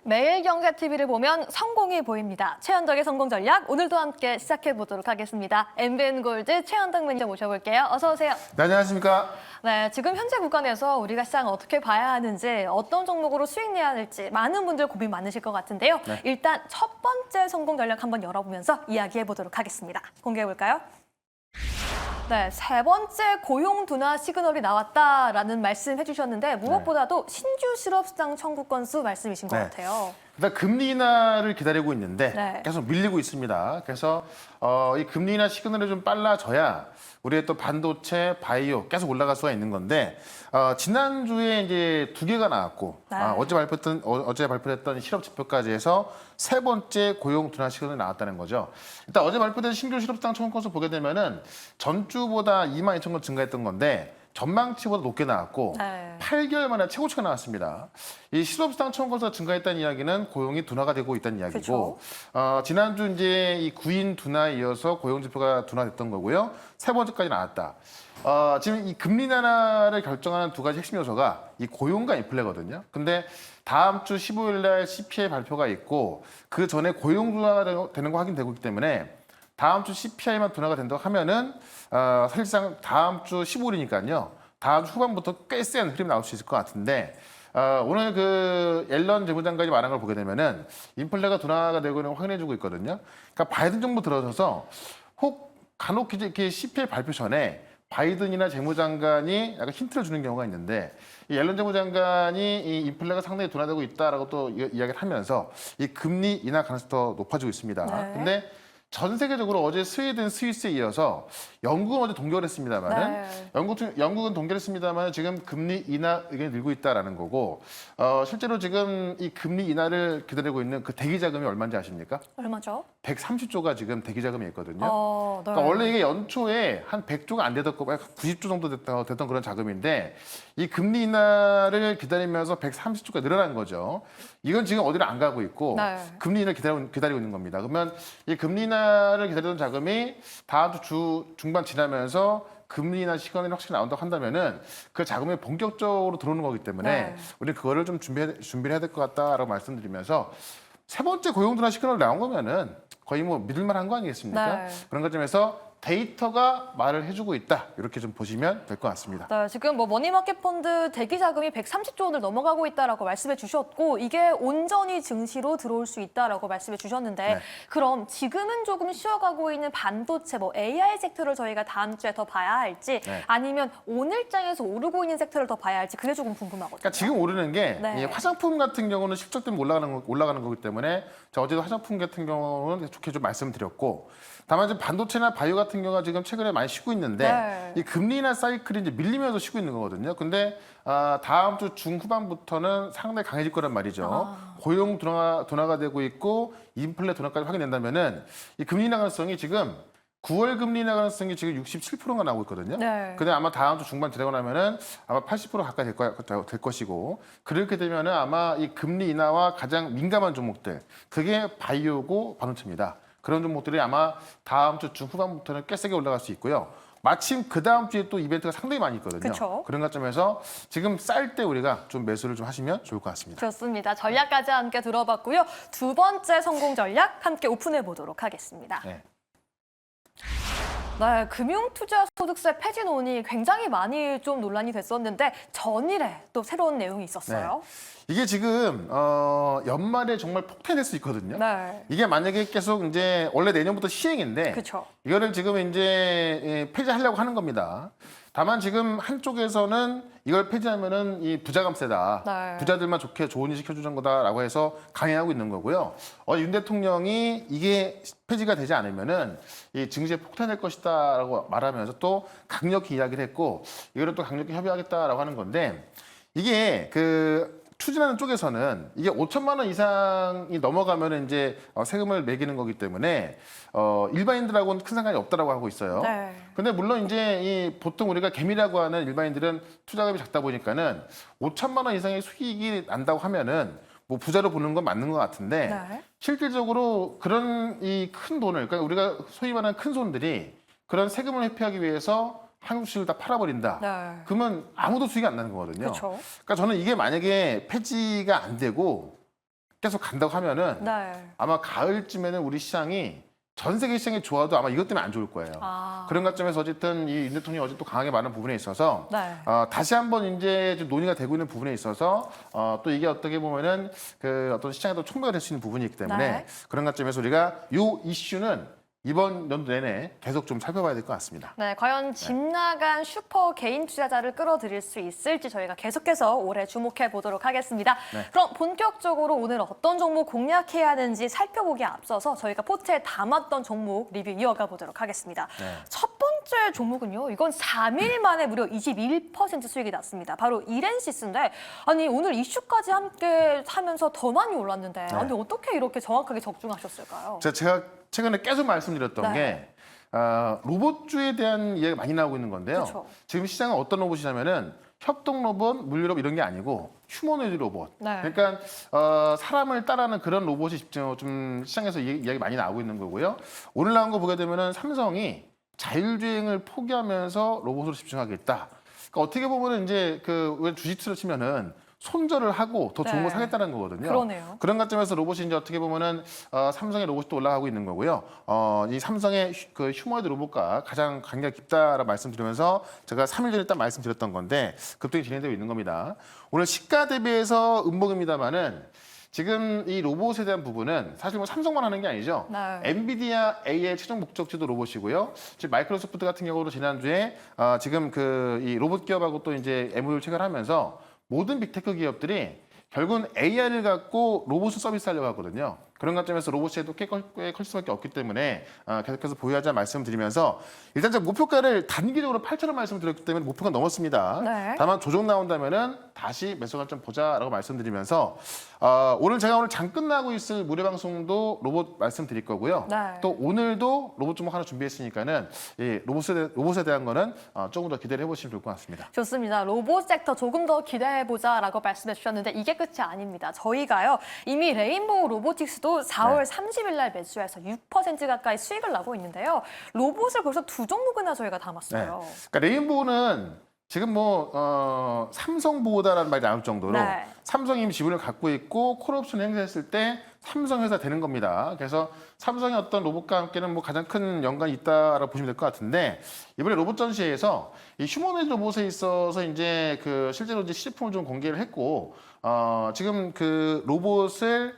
매일경제TV를 보면 성공이 보입니다. 최현덕의 성공 전략 오늘도 함께 시작해 보도록 하겠습니다. MBN골드 최현덕 매니저 모셔볼게요. 어서 오세요. 네, 안녕하십니까? 네, 지금 현재 구간에서 우리가 시장 어떻게 봐야 하는지 어떤 종목으로 수익 내야 될지 많은 분들 고민 많으실 것 같은데요. 네. 일단 첫 번째 성공 전략 한번 열어보면서 이야기해 보도록 하겠습니다. 공개해 볼까요? 네, 세 번째 고용 둔화 시그널이 나왔다라는 말씀 해주셨는데 무엇보다도 신규 실업수당 청구 건수 말씀이신 것 네. 같아요. 일단 금리 인하를 기다리고 있는데 네. 계속 밀리고 있습니다. 그래서 이 금리 인하 시그널이 좀 빨라져야 우리의 또 반도체, 바이오 계속 올라갈 수가 있는 건데 지난주에 이제 두 개가 나왔고 네. 어제 발표했던 실업 지표까지 해서 세 번째 고용 둔화 시그널이 나왔다는 거죠. 일단 어제 발표된 신규 실업수당 청구 건수 보게 되면은 전주보다 22,000건 증가했던 건데 전망치보다 높게 나왔고 네. 8개월 만에 최고치가 나왔습니다. 이 실업수당 청구 건수가 증가했다는 이야기는 고용이 둔화가 되고 있다는 이야기고 지난주 이제 이 구인 둔화에 이어서 고용 지표가 둔화됐던 거고요. 세 번째까지 나왔다. 지금 이 금리 인하를 결정하는 두 가지 핵심 요소가 이 고용과 인플레거든요. 근데 다음 주 15일 날 CPI 발표가 있고 그 전에 고용 둔화가 되는 거 확인되고 있기 때문에 다음 주 CPI만 둔화가 된다고 하면은 사실상 다음 주 15일이니까요. 다음 주 후반부터 꽤 센 흐름이 나올 수 있을 것 같은데 오늘 그 옐런 재무장관이 말한 걸 보게 되면은 인플레가 둔화가 되고 있는 걸 확인해주고 있거든요. 그러니까 바이든 정부 들어서서 혹 간혹 이렇게 CPI 발표 전에 바이든이나 재무장관이 약간 힌트를 주는 경우가 있는데 이 옐런 재무장관이 이 인플레가 상당히 둔화되고 있다라고 또 이야기를 하면서 이 금리 인하 가능성이 더 높아지고 있습니다. 네. 근데 전 세계적으로 어제 스웨덴, 스위스에 이어서 영국은 어제 동결을 했습니다만은 네. 영국은 동결했습니다만 지금 금리 인하 의견이 늘고 있다라는 거고 실제로 지금 이 금리 인하를 기다리고 있는 그 대기 자금이 얼마인지 아십니까? 얼마죠? 130조가 지금 대기 자금이 있거든요. 네. 그러니까 원래 이게 연초에 한 100조가 안 되던 거, 90조 정도 됐던 그런 자금인데 이 금리 인하를 기다리면서 130조가 늘어난 거죠. 이건 지금 어디를 안 가고 있고 네. 금리 인하를 기다리고 있는 겁니다. 그러면 이 금리 인하를 기다리던 자금이 다음 주 중반 지나면서 금리 인하 시간이 확실히 나온다고 한다면은 그 자금이 본격적으로 들어오는 거기 때문에 네. 우리 그거를 좀 준비를 해야 될 것 같다라고 말씀드리면서 세 번째 고용 둔화 시그널 나온 거면은 거의 뭐 믿을만한 거 아니겠습니까? 네. 그런 것점에서 데이터가 말을 해주고 있다 이렇게 좀 보시면 될 것 같습니다. 네, 지금 뭐 머니마켓 펀드 대기 자금이 130조 원을 넘어가고 있다라고 말씀해 주셨고 이게 온전히 증시로 들어올 수 있다라고 말씀해 주셨는데 네. 그럼 지금은 조금 쉬어가고 있는 반도체 뭐 AI 섹터를 저희가 다음 주에 더 봐야 할지 네. 아니면 오늘장에서 오르고 있는 섹터를 더 봐야 할지 그게 조금 궁금하거든요. 그러니까 지금 오르는 게 네. 이 화장품 같은 경우는 실적 때문에 올라가는 거기 때문에 제가 어제도 화장품 같은 경우는 좋게 좀 말씀드렸고 다만 지금 반도체나 바이오 같은 경우가 지금 최근에 많이 쉬고 있는데 네. 이 금리 인하 사이클이 이제 밀리면서 쉬고 있는 거거든요. 근데 다음 주 중후반부터는 상당히 강해질 거란 말이죠. 고용 둔화가 되고 있고 인플레 둔화까지 확인된다면은 이 금리 인하 가능성이 지금 9월 금리 인하 가능성이 지금 67%가 나오고 있거든요. 네. 근데 아마 다음 주 중반 지나고 나면은 아마 80% 가까이 될 것이고 그렇게 되면은 아마 이 금리 인하와 가장 민감한 종목들 그게 바이오고 반도체입니다. 그런 종목들이 아마 다음 주 중후반부터는 꽤 세게 올라갈 수 있고요. 마침 그 다음 주에 또 이벤트가 상당히 많이 있거든요. 그쵸. 그런 관점에서 지금 쌀 때 우리가 좀 매수를 좀 하시면 좋을 것 같습니다. 좋습니다. 전략까지 함께 들어봤고요. 두 번째 성공 전략 함께 오픈해 보도록 하겠습니다. 네. 네, 금융투자소득세 폐지 논의 굉장히 많이 좀 논란이 됐었는데 전일에 또 새로운 내용이 있었어요. 이게 지금 연말에 정말 폭탄이 될 수 있거든요. 네. 이게 만약에 계속 이제 원래 내년부터 시행인데 그렇죠. 이거를 지금 이제 폐지하려고 하는 겁니다. 다만 지금 한쪽에서는 이걸 폐지하면은 이 부자 감세다. 네. 부자들만 좋은 일 시켜주는 거다라고 해서 강행하고 있는 거고요. 윤 대통령이 이게 폐지가 되지 않으면은 이 증시에 폭탄될 것이다라고 말하면서 또 강력히 이야기를 했고 이거를 또 강력히 협의하겠다라고 하는 건데 이게 추진하는 쪽에서는 이게 5천만 원 이상이 넘어가면 이제 세금을 매기는 거기 때문에 일반인들하고는 큰 상관이 없다라고 하고 있어요. 네. 근데 물론 이제 보통 우리가 개미라고 하는 일반인들은 투자금이 작다 보니까는 5천만 원 이상의 수익이 난다고 하면은 뭐 부자로 보는 건 맞는 것 같은데 네. 실질적으로 그런 이 큰 돈을 그러니까 우리가 소위 말하는 큰 손들이 그런 세금을 회피하기 위해서 한국 주식을 다 팔아버린다. 네. 그러면 아무도 수익이 안 나는 거거든요. 그렇죠. 그러니까 저는 이게 만약에 폐지가 안 되고 계속 간다고 하면은 네. 아마 가을쯤에는 우리 시장이 전 세계 시장이 좋아도 아마 이것 때문에 안 좋을 거예요. 그런 관점에서 어쨌든 이 윤 대통령이 어제 또 강하게 말한 부분에 있어서 네. 다시 한번 이제 좀 논의가 되고 있는 부분에 있어서 또 이게 어떻게 보면은 그 어떤 시장에도 촉매가 될 수 있는 부분이 있기 때문에 네. 그런 관점에서 우리가 이 이슈는 이번 연도 내내 계속 좀 살펴봐야 될 것 같습니다. 네, 과연 집 나간 슈퍼 개인 투자자를 끌어들일 수 있을지 저희가 계속해서 올해 주목해 보도록 하겠습니다. 네. 그럼 본격적으로 오늘 어떤 종목 공략해야 하는지 살펴보기에 앞서서 저희가 포트에 담았던 종목 리뷰 이어가 보도록 하겠습니다. 네. 첫 번째 종목은요. 이건 3일 만에 무려 21% 수익이 났습니다. 바로 이렌시스인데 아니 오늘 이슈까지 함께 하면서 더 많이 올랐는데 아니 어떻게 이렇게 정확하게 적중하셨을까요? 제가 최근에 계속 말씀드렸던 네. 게 로봇주에 대한 이야기가 많이 나오고 있는 건데요. 그쵸. 지금 시장은 어떤 로봇이냐면은 협동 로봇, 물리 로봇 이런 게 아니고 휴머노이드 로봇. 네. 그러니까 사람을 따라하는 그런 로봇이 좀 시장에서 이야기 많이 나오고 있는 거고요. 오늘 나온 거 보게 되면은 삼성이 자율주행을 포기하면서 로봇으로 집중하겠다. 그러니까 어떻게 보면은 이제 그 주식투자를 치면은 손절을 하고 더 좋은 네. 걸 사겠다는 거거든요. 그러네요. 그런 관점에서 로봇이 이제 어떻게 보면은 삼성의 로봇이 또 올라가고 있는 거고요. 이 삼성의 그 휴머노이드 로봇과 가장 관계가 깊다라고 말씀드리면서 제가 3일 전에 딱 말씀드렸던 건데 급등이 진행되고 있는 겁니다. 오늘 시가 대비해서 음봉입니다만은 지금 이 로봇에 대한 부분은 사실 뭐 삼성만 하는 게 아니죠. 네. 엔비디아 AI 최종 목적지도 로봇이고요. 지금 마이크로소프트 같은 경우도 지난주에 지금 그 이 로봇 기업하고 또 이제 MOU를 체결하면서 모든 빅테크 기업들이 결국은 AI를 갖고 로봇을 서비스하려고 하거든요. 그런 관점에서 로봇이 꽤 클 수밖에 없기 때문에 계속해서 보유하자 말씀드리면서 일단 제가 목표가를 단기적으로 8,000원 말씀드렸기 때문에 목표가 넘었습니다. 네. 다만 조정 나온다면은 다시 매수 관점 보자라고 말씀드리면서 오늘 장 끝나고 있을 무료 방송도 로봇 말씀드릴 거고요. 네. 또 오늘도 로봇 종목 하나 준비했으니까는 이 로봇에 대한 거는 조금 더 기대를 해보시면 좋을 것 같습니다. 좋습니다. 로봇 섹터 조금 더 기대해보자라고 말씀해 주셨는데 이게 끝이 아닙니다. 저희가요. 이미 레인보우 로보틱스도 4월 30일 날 매수해서 6% 가까이 수익을 나고 있는데요. 로봇을 벌써 두 종목이나 저희가 담았어요. 그러니까 레인보우는 지금 뭐 삼성보다라는 말이 나올 정도로 네. 삼성이 이미 지분을 갖고 있고 콜옵션 행사했을 때 삼성 회사 되는 겁니다. 그래서 삼성의 어떤 로봇과 함께는 뭐 가장 큰 연관이 있다라고 보시면 될 것 같은데 이번에 로봇 전시회에서 이 휴머노이드 로봇에 있어서 이제 그 실제로 이제 시제품을 좀 공개를 했고 지금 그 로봇을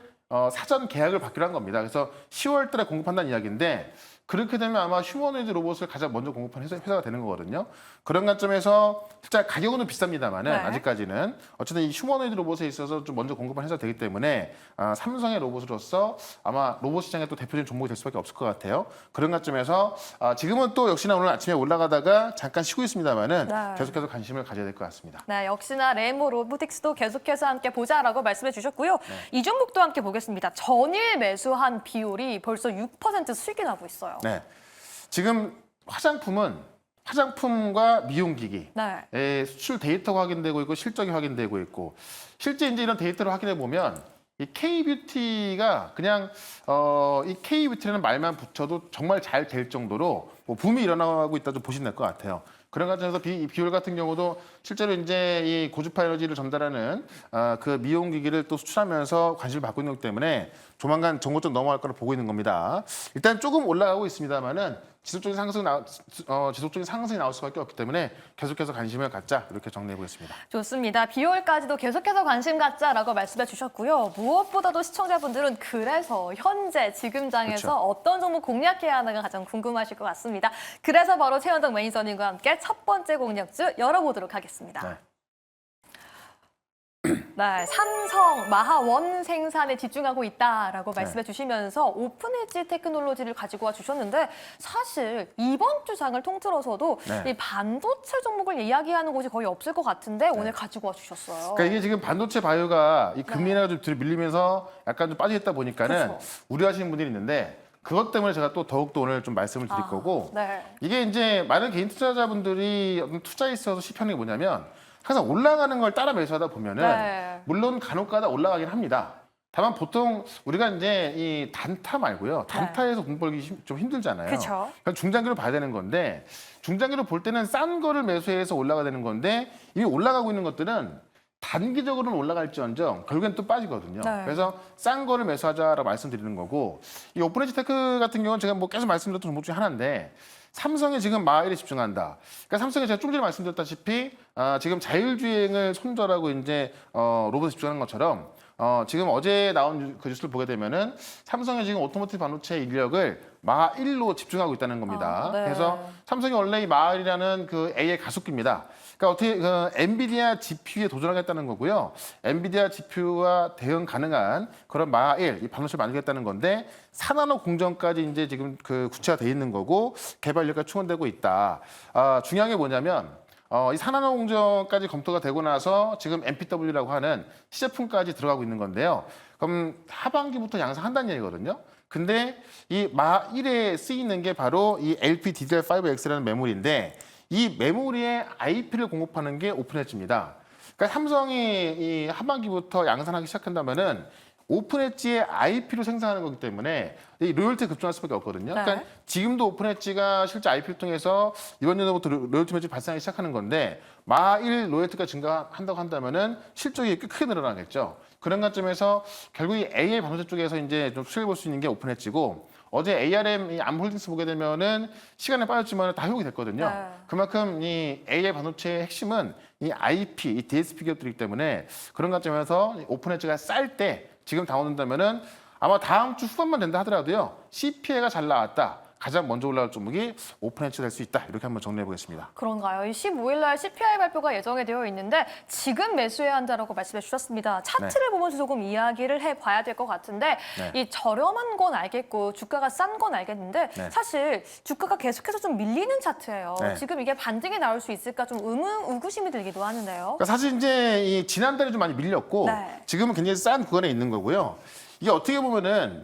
사전 계약을 받기로 한 겁니다. 그래서 10월 달에 공급한다는 이야기인데 그렇게 되면 아마 휴머노이드 로봇을 가장 먼저 공급한 회사가 되는 거거든요. 그런 관점에서 진짜 가격은 비쌉니다만은 네. 아직까지는 어쨌든 이 휴머노이드 로봇에 있어서 좀 먼저 공급한 회사가 되기 때문에 삼성의 로봇으로서 아마 로봇 시장의 또 대표적인 종목이 될 수밖에 없을 것 같아요. 그런 관점에서 지금은 또 역시나 오늘 아침에 올라가다가 잠깐 쉬고 있습니다만은 네. 계속해서 관심을 가져야 될 것 같습니다. 네, 역시나 레인보우 로보틱스도 계속해서 함께 보자라고 말씀해 주셨고요. 이 종목도 함께 보겠습니다. 전일 매수한 비율이 벌써 6% 수익이 나고 있어요. 네, 지금 화장품과 미용기기 네. 수출 데이터가 확인되고 있고 실적이 확인되고 있고 실제 이제 이런 데이터를 확인해 보면 이 K뷰티가 그냥 이 K뷰티라는 말만 붙여도 정말 잘 될 정도로 뭐 붐이 일어나고 있다 좀 보시면 될 것 같아요. 그런 과정에서 이 비율 같은 경우도 실제로 이제 이 고주파 에너지를 전달하는 그 미용기기를 또 수출하면서 관심을 받고 있는 거기 때문에 조만간 정고점 넘어갈 거를 보고 있는 겁니다. 일단 조금 올라가고 있습니다만은 지속적인 상승이 나올 수밖에 없기 때문에 계속해서 관심을 갖자 이렇게 정리해 보겠습니다. 좋습니다. 비올까지도 계속해서 관심 갖자라고 말씀해 주셨고요. 무엇보다도 시청자분들은 그래서 현재 지금 장에서 그렇죠. 어떤 종목 공략해야 하는가 가장 궁금하실 것 같습니다. 그래서 바로 최현정 매니저님과 함께 첫 번째 공략주 열어보도록 하겠습니다. 네. 네, 삼성 마하원 생산에 집중하고 있다라고 말씀해 주시면서 오픈엣지 테크놀로지를 가지고 와 주셨는데 사실 이번 주장을 통틀어서도 네. 이 반도체 종목을 이야기하는 곳이 거의 없을 것 같은데 오늘 가지고 와 주셨어요. 그러니까 이게 지금 반도체 바이오가 이 금리 인하가 좀 밀리면서 약간 좀 빠지겠다 보니까는 그렇죠. 우려하시는 분들이 있는데 그것 때문에 제가 또 더욱더 오늘 좀 말씀을 드릴 거고 네. 이게 이제 많은 개인 투자자분들이 어떤 투자에 있어서 시편이 뭐냐면 항상 올라가는 걸 따라 매수하다 보면은 네. 물론 간혹가다 올라가긴 합니다. 다만 보통 우리가 이제 이 단타 말고요. 단타에서 돈 벌기 좀 힘들잖아요. 그쵸. 그러니까 중장기로 봐야 되는 건데 중장기로 볼 때는 싼 거를 매수해서 올라가야 되는 건데 이미 올라가고 있는 것들은 단기적으로는 올라갈지언정 결국엔 또 빠지거든요. 네. 그래서 싼 거를 매수하자라고 말씀드리는 거고 이 오픈에지 테크 같은 경우는 제가 뭐 계속 말씀드렸던 종목 중에 하나인데 삼성이 지금 마일에 집중한다. 그러니까 삼성이 제가 좀 전에 말씀드렸다시피 지금 자율주행을 손절하고 이제 로봇에 집중하는 것처럼 지금 어제 나온 그 뉴스를 보게 되면은 삼성이 지금 오토모티브 반도체 인력을 마1로 집중하고 있다는 겁니다. 네. 그래서 삼성이 원래 이 마1이라는 그 AI 가속기입니다. 그러니까 어떻게 그 엔비디아 GPU에 도전하겠다는 거고요. 엔비디아 GPU와 대응 가능한 그런 마1 이 반도체를 만들겠다는 건데 4나노 공정까지 이제 지금 그 구체화돼 있는 거고 개발 인력까지 충원되고 있다. 중요한 게 뭐냐면 이 4나노 공정까지 검토가 되고 나서 지금 MPW라고 하는 시제품까지 들어가고 있는 건데요. 그럼 하반기부터 양산한다는 얘기거든요. 근데 이 마1에 쓰이는 게 바로 이 LPDDR5X라는 메모리인데 이 메모리에 IP를 공급하는 게 오픈엣지입니다. 그러니까 삼성이 이 하반기부터 양산하기 시작한다면은 오픈엣지의 IP로 생산하는 거기 때문에 이 로열티 급증할 수밖에 없거든요. 네. 그러니까 지금도 오픈엣지가 실제 IP를 통해서 이번 연도부터 로열티 매출 발생하기 시작하는 건데 마1 로열티가 증가한다고 한다면은 실적이 꽤 크게 늘어나겠죠. 그런 관점에서 결국 이 AI 반도체 쪽에서 이제 좀 수혜를 볼 수 있는 게 오픈엣지고 어제 ARM 이 암홀딩스 보게 되면은 시간에 빠졌지만 다 회복이 됐거든요. 네. 그만큼 이 AI 반도체의 핵심은 이 IP, 이 DSP 기업들이기 때문에 그런 관점에서 오픈엣지가 쌀 때 지금 다운된다면은 아마 다음 주 후반만 된다 하더라도요. CPI가 잘 나왔다. 가장 먼저 올라올 종목이 오픈엣지 될 수 있다. 이렇게 한번 정리해 보겠습니다. 그런가요? 이 15일 날 CPI 발표가 예정이 되어 있는데 지금 매수해야 한다라고 말씀해 주셨습니다. 차트를 보면서 조금 이야기를 해봐야 될 것 같은데 네. 이 저렴한 건 알겠고 주가가 싼 건 알겠는데 네. 사실 주가가 계속해서 좀 밀리는 차트예요. 네. 지금 이게 반등이 나올 수 있을까 좀 의구심이 들기도 하는데요. 그러니까 사실 이제 이 지난달에 좀 많이 밀렸고 네. 지금은 굉장히 싼 구간에 있는 거고요. 이게 어떻게 보면은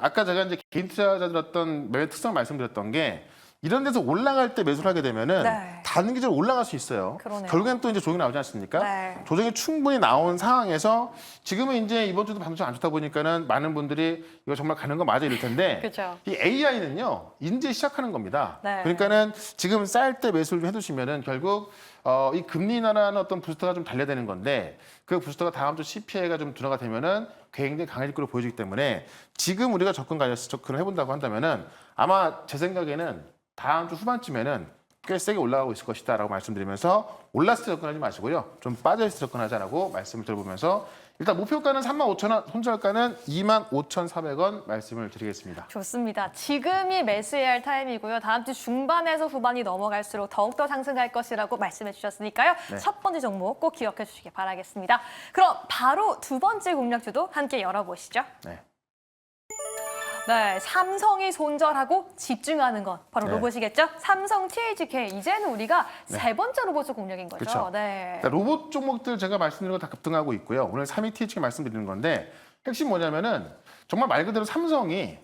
아까 제가 이제 개인 투자자들 어떤 매매 특성 말씀드렸던 게 이런 데서 올라갈 때 매수를 하게 되면은 네. 단기적으로 올라갈 수 있어요. 그러네요. 결국엔 또 이제 조정이 나오지 않습니까? 네. 조정이 충분히 나온 상황에서 지금은 이제 이번 주도 반도체 안 좋다 보니까는 많은 분들이 이거 정말 가는 거 맞아 이럴 텐데 그렇죠. 이 AI는요 이제 시작하는 겁니다. 네. 그러니까는 지금 쌀 때 매수를 좀 해두시면은 결국 이 금리 인하라는 어떤 부스터가 좀 달려야 되는 건데 그 부스터가 다음 주 CPI가 좀 둔화가 되면은 굉장히 강해질 거로 보여지기 때문에 지금 우리가 접근을 해본다고 한다면은 아마 제 생각에는 다음 주 후반쯤에는 꽤 세게 올라가고 있을 것이다라고 말씀드리면서 올랐을 때 접근하지 마시고요. 좀 빠져있을 때 접근하자라고 말씀을 드려보면서 일단 목표가는 35,000원, 손절가는 25,400원 말씀을 드리겠습니다. 좋습니다. 지금이 매수해야 할 타임이고요. 다음 주 중반에서 후반이 넘어갈수록 더욱더 상승할 것이라고 말씀해 주셨으니까요. 네. 첫 번째 종목 꼭 기억해 주시기 바라겠습니다. 그럼 바로 두 번째 공략주도 함께 열어보시죠. 네. 네, 삼성이 손절하고 집중하는 건 바로 네. 로봇이겠죠? 삼성 THK, 이제는 우리가 세 번째 로봇 공략인 거죠. 그렇죠. 네. 그러니까 로봇 종목들 제가 말씀드린 거 다 급등하고 있고요. 오늘 3위 THK 말씀드리는 건데 핵심 뭐냐면은 정말 말 그대로 삼성이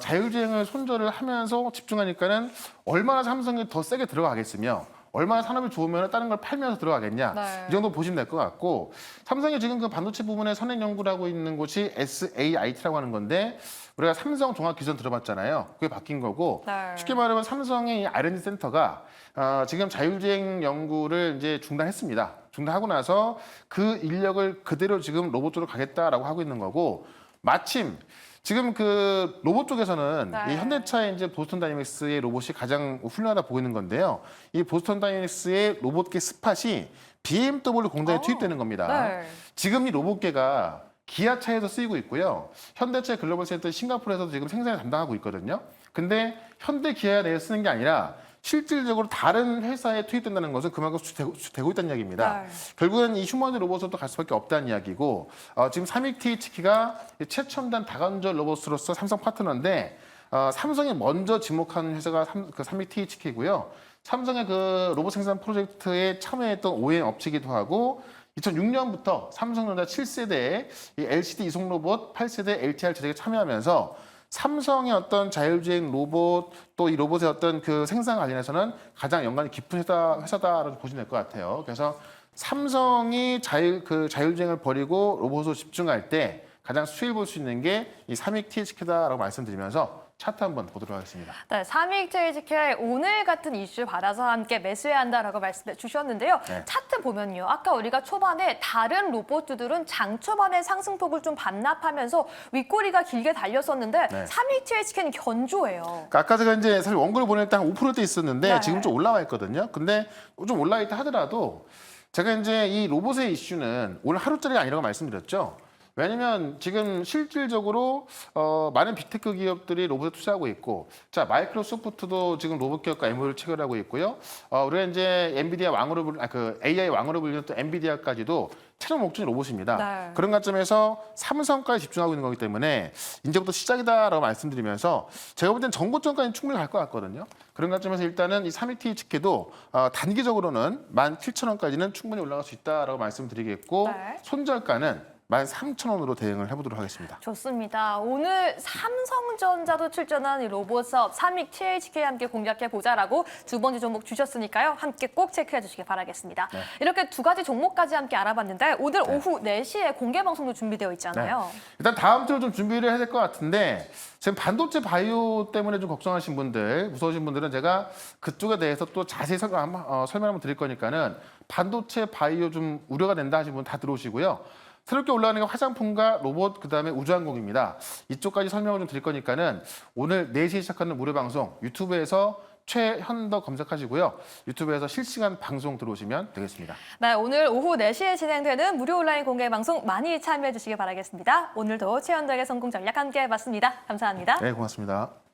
자율주행을 손절을 하면서 집중하니까는 얼마나 삼성이 더 세게 들어가겠으며 얼마나 산업이 좋으면 다른 걸 팔면서 들어가겠냐. 네. 이 정도 보시면 될 것 같고 삼성이 지금 그 반도체 부분에 선행 연구를 하고 있는 곳이 SAIT라고 하는 건데 우리가 삼성 종합기술 들어봤잖아요. 그게 바뀐 거고 네. 쉽게 말하면 삼성의 이 R&D 센터가 지금 자율주행 연구를 이제 중단했습니다. 중단하고 나서 그 인력을 그대로 지금 로봇 쪽으로 가겠다라고 하고 있는 거고 마침 지금 그 로봇 쪽에서는 네. 이 현대차의 이제 보스턴 다이내믹스의 로봇이 가장 훌륭하다 보고 있는 건데요. 이 보스턴 다이내믹스의 로봇계 스팟이 BMW 공장에 투입되는 겁니다. 네. 지금 이 로봇계가 기아차에서 쓰이고 있고요. 현대차 글로벌 센터 싱가포르에서도 지금 생산을 담당하고 있거든요. 근데 현대 기아 내에 쓰는 게 아니라 실질적으로 다른 회사에 투입된다는 것은 그만큼 수되고 있다는 이야기입니다. 네. 결국은 이 휴머노id 로봇으로 갈 수밖에 없다는 이야기고 지금 삼익 THK가 최첨단 다관절 로봇으로서 삼성 파트너인데 삼성이 먼저 지목한 회사가 그 삼익 THK고요. 삼성의 그 로봇 생산 프로젝트에 참여했던 OEM 업체이기도 하고 2006년부터 삼성전자 7세대의 이 LCD 이송 로봇 8세대 LTR 제작에 참여하면서 삼성의 어떤 자율주행 로봇 또 이 로봇의 어떤 그 생산 관련해서는 가장 연관이 깊은 회사다라고 보시면 될 것 같아요. 그래서 삼성이 자율주행을 버리고 로봇으로 집중할 때 가장 수혜를 볼 수 있는 게 이 삼익 THK다라고 말씀드리면서 차트 한번 보도록 하겠습니다. 네, 삼익JGK 오늘 같은 이슈 받아서 함께 매수해야 한다라고 말씀해 주셨는데요. 네. 차트 보면요. 아까 우리가 초반에 다른 로봇들은 장 초반에 상승폭을 좀 반납하면서 윗꼬리가 길게 달렸었는데 네. 삼익JGK는 견조해요. 그러니까 아까 제가 이제 사실 원고를 보낼 때 한 5%대 있었는데 네. 지금 좀 올라와 있거든요. 근데 좀 올라와 있다 하더라도 제가 이제 이 로봇의 이슈는 오늘 하루짜리가 아니라고 말씀드렸죠. 왜냐면 지금 실질적으로 많은 빅테크 기업들이 로봇에 투자하고 있고, 자 마이크로소프트도 지금 로봇 기업과 MOU를 체결하고 있고요. 우리가 이제 엔비디아 왕으로 그 AI 왕으로 불리는 또 엔비디아까지도 최종 목적이 로봇입니다. 네. 그런 관점에서 삼성까지 집중하고 있는 거기 때문에 이제부터 시작이다라고 말씀드리면서 제가 볼 땐 정고점까지 충분히 갈 것 같거든요. 그런 관점에서 일단은 이 삼익THK도 단기적으로는 17,000원까지는 충분히 올라갈 수 있다라고 말씀드리겠고 네. 손절가는 13,000원으로 대응을 해보도록 하겠습니다. 좋습니다. 오늘 삼성전자도 출전한 이 로봇 사업 삼익THK 함께 공략해 보자라고 두 번째 종목 주셨으니까요. 함께 꼭 체크해 주시기 바라겠습니다. 네. 이렇게 두 가지 종목까지 함께 알아봤는데 오늘 오후 4시에 공개 방송도 준비되어 있잖아요. 일단 다음 주로 좀 준비를 해야 될 것 같은데 지금 반도체 바이오 때문에 좀 걱정하신 분들, 무서우신 분들은 제가 그쪽에 대해서 또 자세히 설명 한번 드릴 거니까는 반도체 바이오 좀 우려가 된다 하시는 분 다 들어오시고요. 새롭게 올라가는 게 화장품과 로봇, 그다음에 우주항공입니다. 이쪽까지 설명을 좀 드릴 거니까는 오늘 4시에 시작하는 무료 방송 유튜브에서 최현더 검색하시고요. 유튜브에서 실시간 방송 들어오시면 되겠습니다. 네, 오늘 오후 4시에 진행되는 무료 온라인 공개 방송 많이 참여해 주시기 바라겠습니다. 오늘도 최현덕의 성공 전략 함께 해봤습니다. 감사합니다. 네, 고맙습니다.